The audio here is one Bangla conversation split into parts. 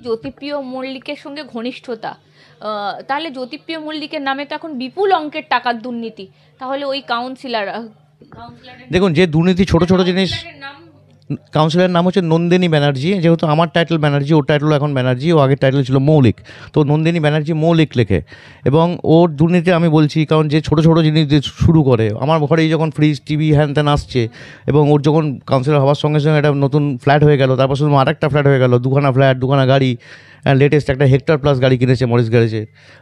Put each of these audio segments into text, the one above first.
জ্যোতিপ্রিয় মল্লিকের সঙ্গে ঘনিষ্ঠতা, তাহলে জ্যোতিপ্রিয় মল্লিকের নামে তো এখন বিপুল অঙ্কের টাকার দুর্নীতি। তাহলে ওই কাউন্সিলর দেখুন, যে দুর্নীতি ছোট ছোট জিনিস। নাম কাউন্সিলরের নাম হচ্ছে নন্দিনী ব্যানার্জি। যেহেতু আমার টাইটেল ব্যানার্জি, ওর টাইটেল এখন ব্যানার্জি, ও আগের টাইটেল ছিল মৌলিক। তো নন্দিনী ব্যানার্জি মৌলিক লেখে। এবং ওর দুর্নীতি আমি বলছি কারণ যে ছোটো ছোটো জিনিস দিয়ে শুরু করে, আমার ঘরেই যখন ফ্রিজ টিভি হ্যান ত্যান আসছে, এবং ওর যখন কাউন্সিলর হওয়ার সঙ্গে সঙ্গে একটা নতুন ফ্ল্যাট হয়ে গেল, তারপর শুধু আরেকটা ফ্ল্যাট হয়ে গেল, দুখানা ফ্ল্যাট, দুখানা গাড়ি, লেটেস্ট একটা হেক্টর প্লাস গাড়ি কিনেছে মরিস গ্যারেজে।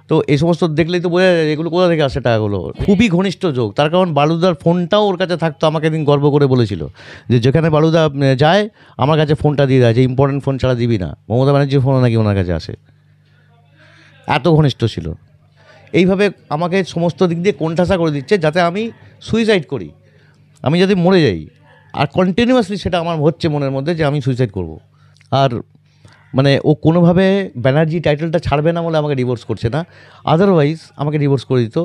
তো এই সমস্ত দেখলেই তো বোঝা যায় এগুলো কোথা থেকে আসে টাকাগুলো। খুবই ঘনিষ্ঠ যোগ। তার কারণ বালুদার ফোনটাও ওর কাছে থাকতো, আমাকে দিন গর্ব করে বলেছিল যে যেখানে বালুদা যায় আমার কাছে ফোনটা দিয়ে দেয়, যে ইম্পর্টেন্ট ফোন ছাড়া দিবি না। মমতা ব্যানার্জির ফোনও নাকি ওনার কাছে আসে, এত ঘনিষ্ঠ ছিল। এইভাবে আমাকে সমস্ত দিক দিয়ে কোণঠাসা করে দিচ্ছে যাতে আমি সুইসাইড করি, আমি যদি মরে যাই। আর কন্টিনিউয়াসলি সেটা আমার হচ্ছে মনের মধ্যে যে আমি সুইসাইড করব। আর মানে ও কোনোভাবে ব্যানার্জি টাইটেলটা ছাড়বে না বলে আমাকে ডিভোর্স করছে না, আদারওয়াইজ আমাকে ডিভোর্স করে দিত।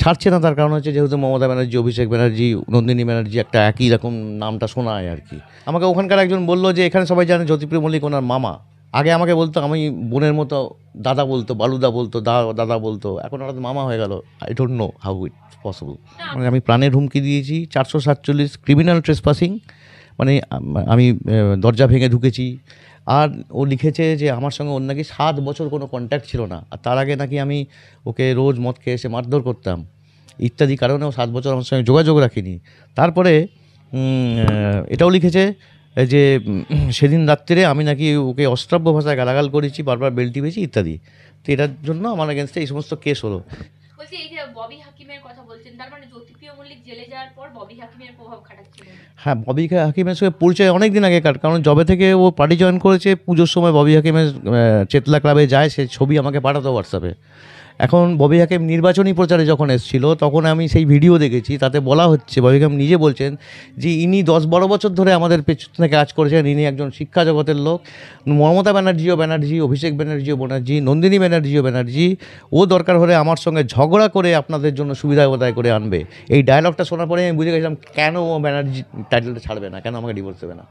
ছাড়ছে না তার কারণ হচ্ছে যেহেতু মমতা ব্যানার্জি, অভিষেক ব্যানার্জি, নন্দিনী ব্যানার্জি একটা একই রকম নামটা শোনায় আর কি। আমাকে ওখানকার একজন বললো যে এখানে সবাই জানে জ্যোতিপ্রিয় মল্লিক ওনার মামা। আগে আমাকে বলতো, আমি বোনের মতো দাদা বলতো, বালুদা বলতো, দাদা বলতো, এখন ওরা মামা হয়ে গেল। I don't know how it possible. মানে আমি প্রাণের হুমকি দিয়েছি, 447 ক্রিমিনাল ট্রেসপাসিং, মানে আমি দরজা ভেঙে ঢুকেছি। আর ও লিখেছে যে আমার সঙ্গে ওর নাকি 7 বছর কোনো কন্ট্যাক্ট ছিল না, আর তার আগে নাকি আমি ওকে রোজ মদ খেয়ে এসে মারধর করতাম ইত্যাদি কারণেও 7 বছর আমার সঙ্গে যোগাযোগ রাখিনি। তারপরে এটাও লিখেছে যে সেদিন রাত্রে আমি নাকি ওকে অশ্রাব্য ভাষায় গালাগাল করেছি, বারবার বেল্ট টিপেছি ইত্যাদি। তো এটার জন্য আমার এগেনস্টে এই সমস্ত কেস হলো। বলছি, এই যে ববি হাকিমের কথা বলছেন, তার মানে জ্যোতিপ্রিয় মল্লিক জেলে যাওয়ার পর ববি হাকিমের প্রভাব খাটাচ্ছিল। হ্যাঁ, ববি হাকিমের সঙ্গে পরিচয় অনেক দিন আগেকার, কারণ যবে থেকে ও পার্টি জয়েন করেছে পুজোর সময় ববি হাকিমের চেতলা ক্লাবে যায়, সে ছবি আমাকে পাঠাতো হোয়াটসঅ্যাপে। এখন ববি হাকিম নির্বাচনী প্রচারে যখন এসেছিল তখন আমি সেই ভিডিও দেখেছি, তাতে বলা হচ্ছে ববি হাকিম নিজে বলছেন যে ইনি 10-12 বছর ধরে আমাদের পেছনে কাজ করেছেন, ইনি একজন শিক্ষা জগতের লোক। মমতা ব্যানার্জিও ব্যানার্জি, অভিষেক ব্যানার্জিও ব্যানার্জি, নন্দিনী ব্যানার্জিও ব্যানার্জি, ও দরকার হলে আমার সঙ্গে ঝগড়া করে আপনাদের জন্য সুবিধা বোধায় করে আনবে। এই ডায়লগটা শোনার পরে আমি বুঝে গেছিলাম কেন ও ব্যানার্জি টাইটেলটা ছাড়বে না, কেন আমাকে ডিভোর্স দেবে না।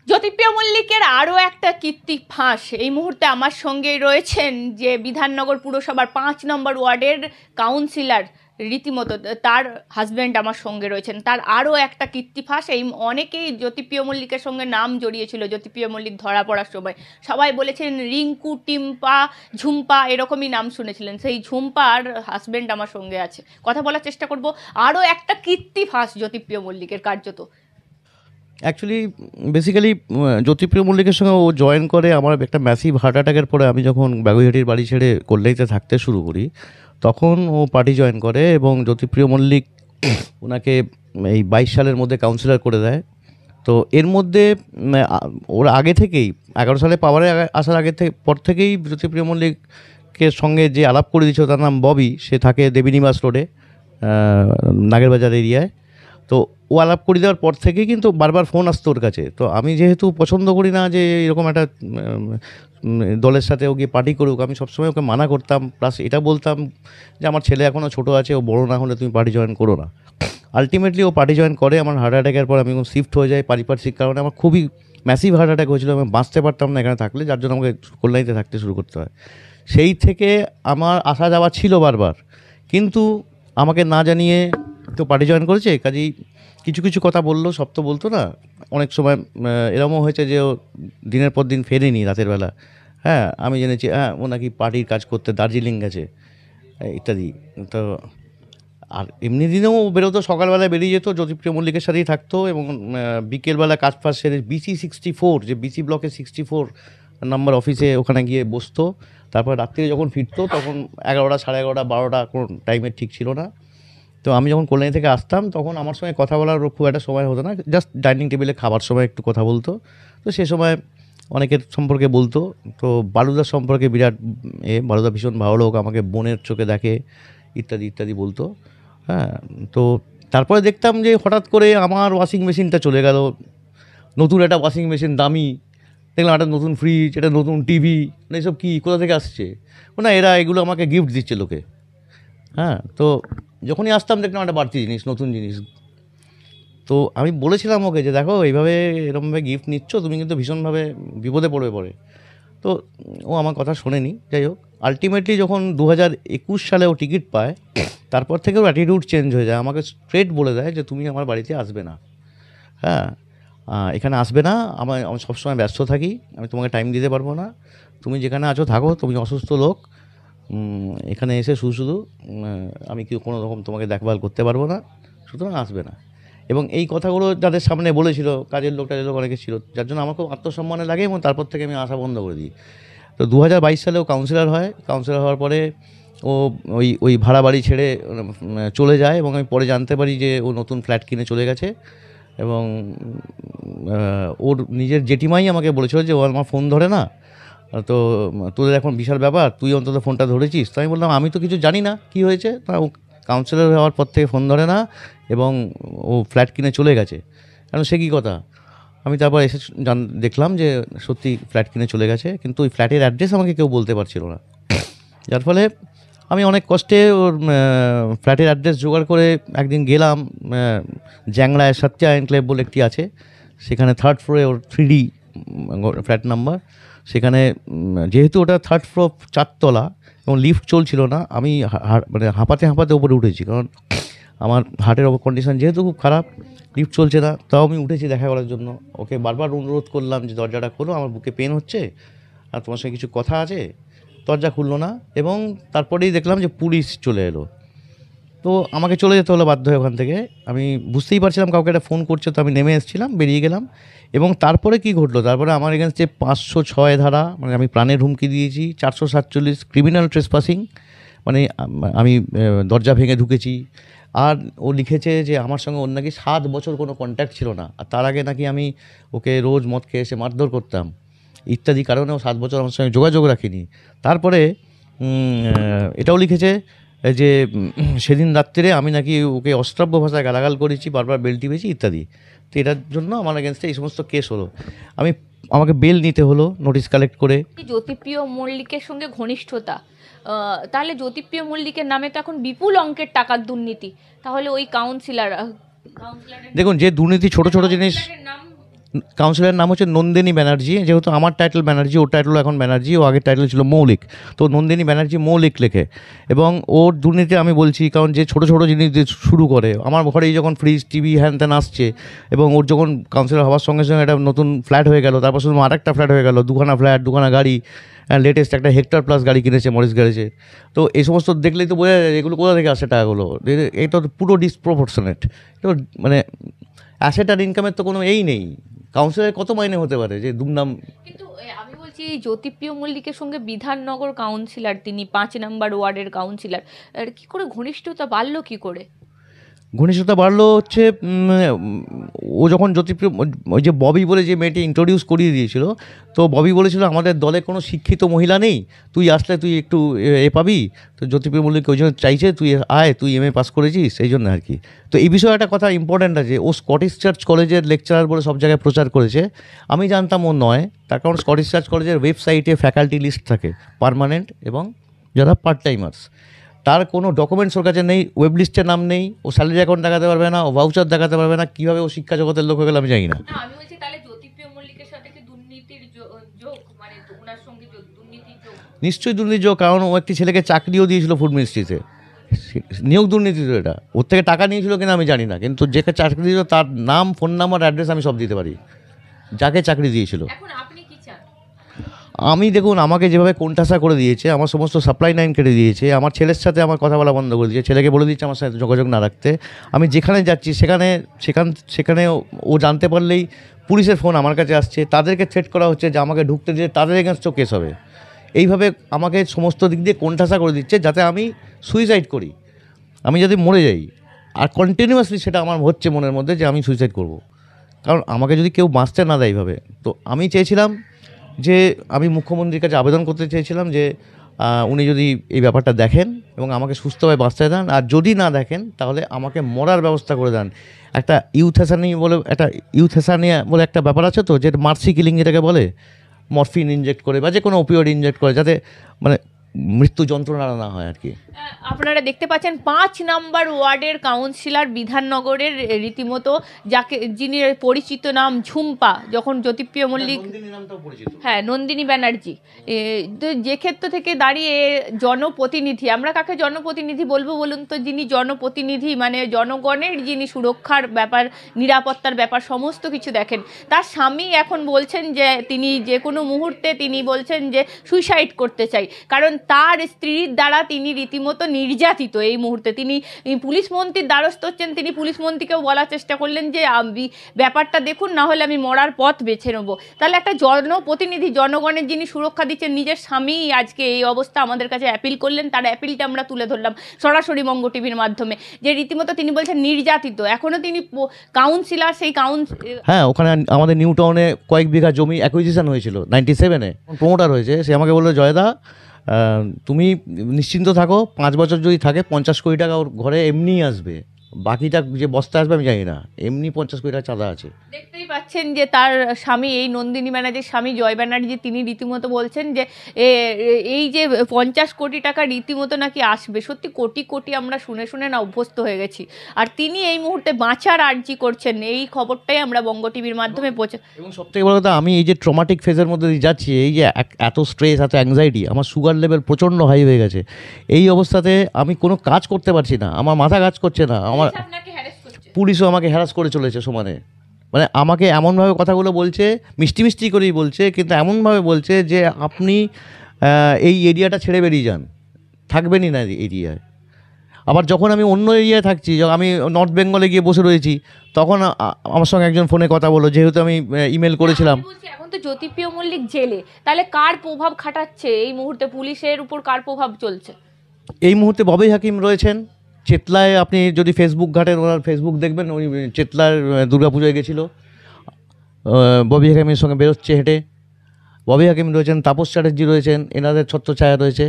জ্যোতিপ্রিয় মল্লিকের আরও একটা কীর্তি ফাঁস এই মুহূর্তে আমার সঙ্গেই রয়েছেন, যে বিধাননগর পুরসভার 5 নম্বর ওয়ার্ডের কাউন্সিলর, রীতিমতো তার হাজব্যান্ড আমার সঙ্গে রয়েছেন। তার আরও একটা কীর্তি ফাঁস। এই অনেকেই জ্যোতিপ্রিয় মল্লিকের সঙ্গে নাম জড়িয়েছিল জ্যোতিপ্রিয় মল্লিক ধরা পড়ার সময়। সবাই বলেছেন রিঙ্কু, টিম্পা, ঝুম্পা, এরকমই নাম শুনেছিলেন। সেই ঝুম্পার হাজব্যান্ড আমার সঙ্গে আছে, কথা বলার চেষ্টা করব। আরও একটা কীর্তি ফাঁস জ্যোতিপ্রিয় মল্লিকের, কার্যত। অ্যাকচুয়ালি বেসিক্যালি জ্যোতিপ্রিয় মল্লিকের সঙ্গে ও জয়েন করে আমার একটা ম্যাসিভ হার্ট অ্যাটাকের পরে আমি যখন বাগুইহাটির বাড়ি ছেড়ে কল্যাণীতে থাকতে শুরু করি তখন ও পার্টি জয়েন করে, এবং জ্যোতিপ্রিয় মল্লিক ওনাকে এই 22 সালের মধ্যে কাউন্সিলর করে দেয়। তো এর মধ্যে ওর আগে থেকেই 11 সালে পাওয়ারে আসার আগে থেকে পর থেকেই জ্যোতিপ্রিয় মল্লিকের সঙ্গে যে আলাপ করে দিয়েছিল তার নাম ববি, সে থাকে দেবীনিবাস রোডে, নাগেরবাজার এরিয়ায়। তো ও আলাপ করে দেওয়ার পর থেকেই কিন্তু বারবার ফোন আসতো ওর কাছে। তো আমি যেহেতু পছন্দ করি না যে এরকম একটা দলের সাথে ও গিয়ে পার্টি করুক, আমি সবসময় ওকে মানা করতাম, প্লাস এটা বলতাম যে আমার ছেলে এখনও ছোটো আছে, ও বড়ো না হলে তুমি পার্টি জয়েন করো না। আলটিমেটলি ও পার্টি জয়েন করে। আমার হার্ট অ্যাটাকের পর আমি শিফট হয়ে যাই পারিপার্শ্বিক কারণে। আমার খুবই ম্যাসিভ হার্ট অ্যাটাক হয়েছিল, আমি বাঁচতে পারতাম না এখানে থাকলে, যার জন্য আমাকে কল্যাণীতে থাকতে শুরু করতে হয়। সেই থেকে আমার আসা যাওয়া ছিল বারবার, কিন্তু আমাকে না জানিয়ে তো পার্টি জয়েন করেছে, কাজেই কিছু কিছু কথা বললো, সব তো বলতো না। অনেক সময় এরকমও হয়েছে যে ও দিনের পর দিন ফেরেনি রাতের বেলা। হ্যাঁ, আমি জেনেছি হ্যাঁ ও নাকি পার্টির কাজ করতে দার্জিলিং গেছে ইত্যাদি। তো আর এমনি দিনেও বেরোতো, সকালবেলায় বেরিয়ে যেত, জ্যোতিপ্রিয় মল্লিকের সাথেই থাকতো, এবং বিকেলবেলা কাজ ফাজ সেরে BC 64, যে BC ব্লকে 64 নম্বর অফিসে ওখানে গিয়ে বসতো। তারপর রাত্রিরে যখন ফিরতো তখন 11টা, 11:30, 12টা, কোনো টাইমের ঠিক ছিল না। তো আমি যখন কল্যাণী থেকে আসতাম তখন আমার সঙ্গে কথা বলার খুব একটা সময় হতো না, জাস্ট ডাইনিং টেবিলে খাবার সময় একটু কথা বলতো। তো সে সময় অনেকের সম্পর্কে বলতো। তো বালুদার সম্পর্কে বিরাট বালুদা ভীষণ ভালো লোক, আমাকে বোনের চোখে দেখে ইত্যাদি ইত্যাদি বলতো। হ্যাঁ, তো তারপরে দেখতাম যে হঠাৎ করে আমার ওয়াশিং মেশিনটা চলে গেল, নতুন একটা ওয়াশিং মেশিন দামি, দেখলাম একটা নতুন ফ্রিজ, একটা নতুন টিভি, মানে এসব কী, কোথা থেকে আসছে? না, এরা এগুলো আমাকে গিফট দিচ্ছে লোকে। হ্যাঁ, তো যখনই আসতাম দেখলাম একটা বাড়তি জিনিস, নতুন জিনিস। তো আমি বলেছিলাম ওকে যে দেখো এইভাবে এরকমভাবে গিফট নিচ্ছ তুমি কিন্তু ভীষণভাবে বিপদে পড়বে পরে। তো তো ও আমার কথা শোনেনি। যাই হোক, আলটিমেটলি যখন 2021 সালে ও টিকিট পায়, তারপর থেকে ওর অ্যাটিটিউড চেঞ্জ হয়ে যায়, আমাকে স্ট্রেট বলে দেয় যে তুমি আমার বাড়িতে আসবে না। হ্যাঁ, এখানে আসবে না, আমি সবসময় ব্যস্ত থাকি, আমি তোমাকে টাইম দিতে পারবো না, তুমি যেখানে আছো থাকো, তুমি অসুস্থ লোক, এখানে এসে শুধু শুধু আমি কি কোনো রকম তোমাকে দেখভাল করতে পারবো না, সুতরাং আসবে না। এবং এই কথাগুলো যাদের সামনে বলেছিল, কাজের লোক টাজের লোক অনেকে ছিল, যার জন্য আমার খুব আত্মসম্মানে লাগে, এবং তারপর থেকে আমি আসা বন্ধ করে দিই। তো 2022 সালে ও কাউন্সিলর হয়। কাউন্সিলর হওয়ার পরে ও ওই ভাড়া বাড়ি ছেড়ে চলে যায়, এবং আমি পরে জানতে পারি যে ও নতুন ফ্ল্যাট কিনে চলে গেছে। এবং ওর নিজের জেঠিমাই আমাকে বলেছিল যে ও আমার ফোন ধরে না, তো তোদের এখন বিশাল ব্যাপার, তুই অন্তত ফোনটা ধরেছিস। তো আমি বললাম আমি তো কিছু জানি না কী হয়েছে। তা ও কাউন্সিলর হওয়ার পর থেকে ফোন ধরে না, এবং ও ফ্ল্যাট কিনে চলে গেছে। কারণ সে কী কথা, আমি তারপর এসে দেখলাম যে সত্যি ফ্ল্যাট কিনে চলে গেছে, কিন্তু ওই ফ্ল্যাটের অ্যাড্রেস আমাকে কেউ বলতে পারছিল না। যার ফলে আমি অনেক কষ্টে ওর ফ্ল্যাটের অ্যাড্রেস জোগাড় করে একদিন গেলাম। জ্যাংলায় সত্যা এনক্লেভ বলে একটি আছে, সেখানে 3rd ফ্লোরে ওর 3D ফ্ল্যাট নাম্বার। সেখানে যেহেতু ওটা 3rd ফ্লোর 4 তলা এবং লিফট চলছিল না, আমি মানে হাঁপাতে হাঁপাতে ওপরে উঠেছি, কারণ আমার হার্টের কন্ডিশন যেহেতু খুব খারাপ, লিফট চলছে না। তাও আমি উঠেছি দেখা করার জন্য। ওকে বারবার অনুরোধ করলাম যে দরজাটা খোলো, আমার বুকে পেন হচ্ছে আর তোমার সঙ্গে কিছু কথা আছে। দরজা খুললো না, এবং তারপরেই দেখলাম যে পুলিশ চলে এলো। তো আমাকে চলে যেতে হলো বাধ্য হয়ে ওখান থেকে। আমি বুঝতেই পারছিলাম কাউকে একটা ফোন করছে, তো আমি নেমে এসেছিলাম, বেরিয়ে গেলাম। এবং তারপরে কি ঘটলো, তারপরে আমার এগেনস্টে 506 ধারা, মানে আমি প্রাণের হুমকি দিয়েছি, 447 ক্রিমিনাল ট্রেসপাসিং, মানে আমি দরজা ভেঙে ঢুকেছি। আর ও লিখেছে যে আমার সঙ্গে ওর নাকি 7 বছর কোনো কন্ট্যাক্ট ছিল না, আর তার আগে নাকি আমি ওকে রোজ মদ খেয়ে এসে মারধর করতাম ইত্যাদি কারণেও 7 বছর আমার সঙ্গে যোগাযোগ রাখিনি। তারপরে এটাও লিখেছে যে সেদিন রাত্রে আমি নাকি ওকে অশ্রাব্য ভাষায় গালাগাল করেছি, বারবার বেল টিপেছি ইত্যাদি। তো এটার জন্য আমার এগেনস্টে এই সমস্ত কেস হলো। আমাকে বেল নিতে হলো নোটিশ কালেক্ট করে। জ্যোতিপ্রিয় মল্লিকের সঙ্গে ঘনিষ্ঠতা, তাহলে জ্যোতিপ্রিয় মল্লিকের নামে তো এখন বিপুল অঙ্কের টাকার দুর্নীতি। তাহলে ওই কাউন্সিলর দেখুন, যে দুর্নীতি ছোট ছোট জিনিস, কাউন্সিলরের নাম হচ্ছে নন্দিনী ব্যানার্জি। যেহেতু আমার টাইটেল ব্যানার্জি, ওর টাইটেল এখন ব্যানার্জি, ও আগের টাইটেল ছিল মৌলিক। তো নন্দিনী ব্যানার্জি মৌলিক লেখে, এবং ওর দুর্নীতি আমি বলছি কারণ যে ছোটো ছোটো জিনিস দিয়ে শুরু করে। আমার ঘরেই যখন ফ্রিজ টিভি হ্যান ত্যান আসছে, এবং ওর যখন কাউন্সিলর হওয়ার সঙ্গে সঙ্গে একটা নতুন ফ্ল্যাট হয়ে গেল, তারপর শুধু আরেকটা ফ্ল্যাট হয়ে গেল, 2খানা ফ্ল্যাট, 2খানা গাড়ি, লেটেস্ট একটা হেক্টর প্লাস গাড়ি কিনেছে মরিস গ্যারেজে। তো এই সমস্ত দেখলেই তো বোঝা যায় এগুলো কোথা থেকে আসে টাকাগুলো। এটা তো পুরো ডিসপ্রপোর্শনেট। তো মানে অ্যাসেট আর ইনকামের তো কোনো এই নেই। কাউন্সিলরের কত মাইনে হতে পারে যে দুমদাম। কিন্তু আমি বলছি জ্যোতিপ্রিয় মল্লিকের সঙ্গে বিধাননগর কাউন্সিলর, তিনি 5 নম্বর ওয়ার্ডের কাউন্সিলর, কি করে ঘনিষ্ঠতা বাড়লো কি করে? ঘনিষ্ঠতা বাড়লো হচ্ছে ও যখন জ্যোতিপ্রিয়, ওই যে ববি বলে যে মেয়েটি ইন্ট্রোডিউস করিয়ে দিয়েছিল, তো ববি বলেছিল আমাদের দলে কোনো শিক্ষিত মহিলা নেই, তুই আসলে তুই একটু পাবি। তো জ্যোতিপ্রিয় মল্লিক ওই জন্য চাইছে তুই আয়, তুই MA পাস করেছিস, এই জন্য আর কি। তো এই বিষয়ে একটা কথা ইম্পর্ট্যান্ট আছে, ও স্কটিশ চার্চ কলেজের লেকচারার বলে সব জায়গায় প্রচার করেছে। আমি জানতাম ও নয়, তার কারণ স্কটিশ চার্চ কলেজের ওয়েবসাইটে ফ্যাকাল্টি লিস্ট থাকে, পার্মানেন্ট এবং যারা পার্ট টাইমার্স। তার কোনো ডকুমেন্টস ওর কাছে নেই, ওয়েব লিস্টের নাম নেই, ও স্যালারি অ্যাকাউন্ট দেখাতে পারবে না, ও ভাউচার দেখাতে পারবে না। কীভাবে ও শিক্ষা জগতের লোক হয়ে গেল আমি জানি না। আমি বলছি তাহলে জ্যোতিপ্রিয় মল্লিকের সাথে কি দুর্নীতির যোগ, মানে ওনার সঙ্গে দুর্নীতির যোগ? নিশ্চয়ই দুর্নীতি যোগ, কারণ ও একটি ছেলেকে চাকরিও দিয়েছিল ফুড মিনিস্ট্রিতে। নিয়োগ দুর্নীতি তো এটা। ওর থেকে টাকা নিয়েছিল কিনা আমি জানি না, কিন্তু যাকে চাকরি দিয়েছিল তার নাম, ফোন নাম্বার, অ্যাড্রেস আমি সব দিতে পারি, যাকে চাকরি দিয়েছিল। এখন আপনি কি চান? আমি দেখুন, আমাকে যেভাবে কোণঠাসা করে দিয়েছে, আমার সমস্ত সাপ্লাই লাইন কেটে দিয়েছে, আমার ছেলের সাথে আমার কথা বলা বন্ধ করে দিয়েছে, ছেলেকে বলে দিচ্ছে আমার সাথে যোগাযোগ না রাখতে। আমি যেখানে যাচ্ছি সেখানে ও জানতে পারলেই পুলিশের ফোন আমার কাছে আসছে, তাদেরকে থ্রেট করা হচ্ছে যে আমাকে ঢুকতে দিয়ে তাদের এগেনস্টও কেস হবে। এইভাবে আমাকে সমস্ত দিক দিয়ে কোণঠাসা করে দিচ্ছে, যাতে আমি সুইসাইড করি, আমি যাতে মরে যাই। আর কন্টিনিউয়াসলি সেটা আমার হচ্ছে মনের মধ্যে যে আমি সুইসাইড করব, কারণ আমাকে যদি কেউ বাঁচতে না দেয় এইভাবে। তো আমি চেয়েছিলাম যে আমি মুখ্যমন্ত্রীর কাছে আবেদন করতে চেয়েছিলাম যে উনি যদি এই ব্যাপারটা দেখেন এবং আমাকে সুস্থভাবে বাঁচতে দেন, আর যদি না দেখেন তাহলে আমাকে মরার ব্যবস্থা করে দেন। একটা ইউথেসানিয়া বলে একটা ব্যাপার আছে তো, যেটা মার্সি কিলিং যেটাকে বলে, মরফিন ইনজেক্ট করে বা যে কোনো ওপিওয়েড ইনজেক্ট করে, যাতে মানে মৃত্যু যন্ত্রণা না হয় আর কি। আপনারা দেখতে পাচ্ছেন 5 নম্বর ওয়ার্ডের কাউন্সিলর বিধাননগরের রীতিমতো যিনি পরিচিত নাম ঝুম্পা, যখন জ্যোতিপ্রিয় মল্লিক, হ্যাঁ নন্দিনী ব্যানার্জি, তো যে ক্ষেত্র থেকে দাঁড়িয়ে জনপ্রতিনিধি, আমরা কাকে জনপ্রতিনিধি বলবো বলুন তো, যিনি জনপ্রতিনিধি মানে জনগণের যিনি সুরক্ষার ব্যাপার, নিরাপত্তার ব্যাপার সমস্ত কিছু দেখেন, তার স্বামী এখন বলছেন যে তিনি যে কোনো মুহূর্তে তিনি বলছেন যে সুইসাইড করতে চাই, কারণ তার স্ত্রীর দ্বারা তিনি রীতিমতো নির্যাতিত। এই মুহূর্তে তিনি পুলিশ মন্ত্রীর দ্বারস্থ হচ্ছেন, তিনি পুলিশ মন্ত্রীকেও বলার চেষ্টা করলেন যে ব্যাপারটা দেখুন, না হলে আমি মরার পথ বেছে নেবো। তাহলে একটা জনপ্রতিনিধি, জনগণের যিনি সুরক্ষা দিচ্ছেন, নিজের স্বামী আজকে এই অবস্থা আমাদের কাছে অ্যাপিল করলেন, তার অ্যাপিলটা আমরা তুলে ধরলাম সরাসরি বঙ্গ টিভির মাধ্যমে, যে রীতিমতো তিনি বলছেন নির্যাতিত, এখনও তিনি কাউন্সিলর, সেই হ্যাঁ ওখানে আমাদের নিউ টাউনে কয়েক বিঘা জমি অ্যাকুইজিশন হয়েছিল 97-এ, প্রমোটার হয়েছে, সে আমাকে বললো জয়দা তুমি নিশ্চিন্ত থাকো, 5 বছর যদি থাকে 50 কোটি টাকা ওর ঘরে এমনিই আসবে, বাকিটা যে বস্তা আসবে আমি জানি না, এমনি 50 কোটি টাকা চাঁদা আছে। দেখতেই পাচ্ছেন যে তার স্বামী, এই নন্দিনী ব্যানার্জির স্বামী জয় ব্যানার্জি, তিনি রীতিমতো বলছেন যে এই যে 50 কোটি টাকা রীতিমতো নাকি আসবে। সত্যি কোটি কোটি আমরা শুনে শুনে না অভ্যস্ত হয়ে গেছি, আর তিনি এই মুহূর্তে বাঁচার আর্জি করছেন। এই খবরটাই আমরা বঙ্গ টিভির মাধ্যমে এবং সবথেকে বড় কথা, আমি এই যে ট্রমাটিক ফেজের মধ্যে দিয়ে যাচ্ছি, এই যে এত স্ট্রেস, এত অ্যাংজাইটি, আমার সুগার লেভেল প্রচণ্ড হাই হয়ে গেছে, এই অবস্থাতে আমি কোনো কাজ করতে পারছি না, আমার মাথা কাজ করছে না, আমার পুলিশও আমাকে হ্যারাস করে চলেছে সমানে, মানে আমাকে এমনভাবে কথাগুলো বলছে, মিষ্টি মিষ্টি করেই বলছে, কিন্তু এমনভাবে বলছে যে আপনি এই এরিয়াটা ছেড়ে বেরিয়ে যান, থাকবেনই না এরিয়ায়। আবার যখন আমি অন্য এরিয়ায় থাকছি, যখন আমি নর্থ বেঙ্গলে গিয়ে বসে রয়েছি, তখন আমার সঙ্গে একজন ফোনে কথা বললো, যেহেতু আমি ইমেল করেছিলাম। এখন তো জ্যোতিপ্রিয় মল্লিক জেলে, তাহলে কার প্রভাব খাটাচ্ছে এই মুহূর্তে, পুলিশের উপর কার প্রভাব চলছে? এই মুহূর্তে ববি হাকিম রয়েছেন চেতলায়, আপনি যদি ফেসবুক ঘাটেন, ওনার ফেসবুক দেখবেন, উনি চেতলার দুর্গাপুজোয় গেছিলো, ববি হাকিমের সঙ্গে বেরোচ্ছে হেঁটে। ববি হাকিম রয়েছেন, তাপস চ্যাটার্জি রয়েছেন, এনাদের ছত্রছায়া রয়েছে।